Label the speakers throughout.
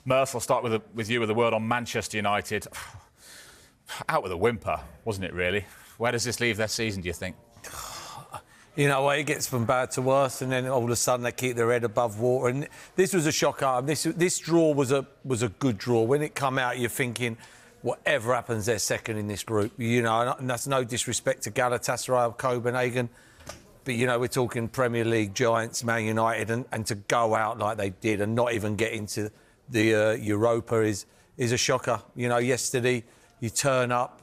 Speaker 1: Merson, I'll start with you with a word on Manchester United. Out with a whimper, wasn't it, really? Where does this leave their season, do you think?
Speaker 2: You know, it gets from bad to worse, and then all of a sudden they keep their head above water. And this was a shocker. This draw was a good draw. When it come out, you're thinking, whatever happens, they're second in this group. You know, and that's no disrespect to Galatasaray or Copenhagen, but you know, we're talking Premier League giants, Man United, and to go out like they did and not even get into the Europa is a shocker. You know, yesterday you turn up.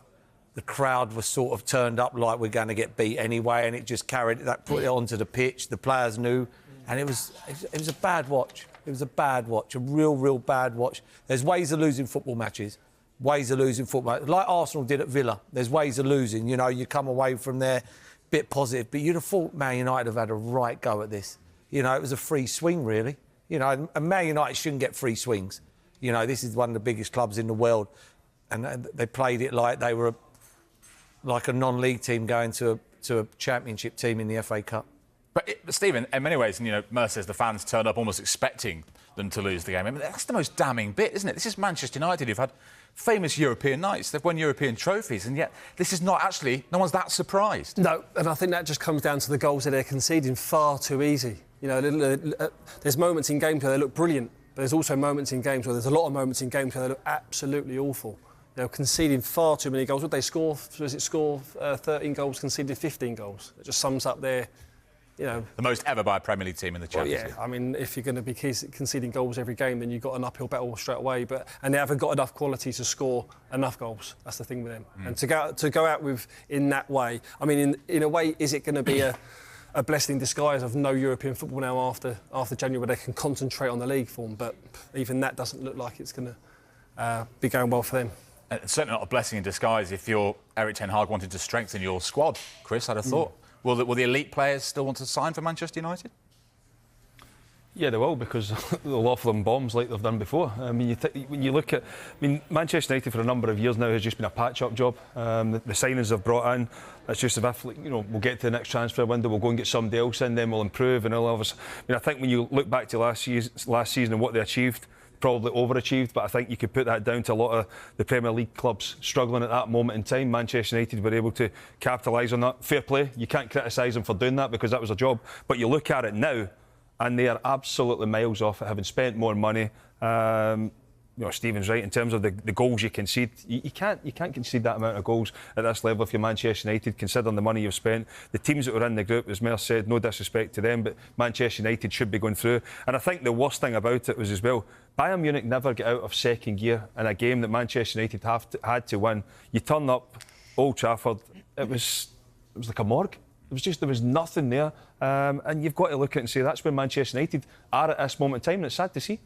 Speaker 2: The crowd was sort of turned up like we're going to get beat anyway, and it just carried that, put it onto the pitch. The players knew, and it was a bad watch. It was a bad watch, a real bad watch. There's ways of losing football matches, ways of losing football matches, like Arsenal did at Villa. There's ways of losing. You know, you come away from there a bit positive, but you'd have thought Man United have had a right go at this. You know, it was a free swing, really. You know, and Man United shouldn't get free swings. You know, this is one of the biggest clubs in the world, and they played it like they were like a non-league team going to a championship team in the FA Cup.
Speaker 1: But Stephen, in many ways, you know, Mercer says the fans turned up almost expecting them to lose the game. I mean, that's the most damning bit, isn't it? This is Manchester United who've had famous European nights. They've won European trophies, and yet this is not actually... No one's that surprised.
Speaker 3: No, and I think that just comes down to the goals that they're conceding far too easy. You know, there's moments in games where they look brilliant, but there's also moments in games where there's a lot of moments in games where they look absolutely awful. You know, conceding far too many goals. Would they score? Was it score 13 goals, conceded 15 goals? It just sums up their, you know... The
Speaker 1: most ever by a Premier League team in the Champions League.
Speaker 3: I mean, if you're going to be conceding goals every game, then you've got an uphill battle straight away. And they haven't got enough quality to score enough goals. That's the thing with them. And to go out with in that way, I mean, in a way, is it going to be a blessing in disguise of no European football now after January, where they can concentrate on the league form? But even that doesn't look like it's going to be going well for them.
Speaker 1: It's certainly not a blessing in disguise if you're Eric Ten Hag wanted to strengthen your squad. Chris, I'd have thought. Will the elite players still want to sign for Manchester United?
Speaker 4: Yeah, they will, because they'll offer them bombs like they've done before. I mean, when you look at... I mean, Manchester United for a number of years now has just been a patch-up job. The signings they've brought in, it's just as if, you know, we'll get to the next transfer window, we'll go and get somebody else in, then we'll improve, and all of us... I mean, I think when you look back to last season and what they achieved, probably overachieved, but I think you could put that down to a lot of the Premier League clubs struggling at that moment in time. Manchester United were able to capitalise on that. Fair play. You can't criticise them for doing that because that was a job. But you look at it now, and they are absolutely miles off at having spent more money. You know, Stephen's right in terms of the goals you concede. You can't concede that amount of goals at this level if you're Manchester United, considering the money you've spent. The teams that were in the group, as Mer said, no disrespect to them, but Manchester United should be going through. And I think the worst thing about it was as well, Bayern Munich never got out of second gear in a game that Manchester United had to win. You turn up Old Trafford, it was like a morgue. There was nothing there. And you've got to look at it and say that's where Manchester United are at this moment in time, and it's sad to see.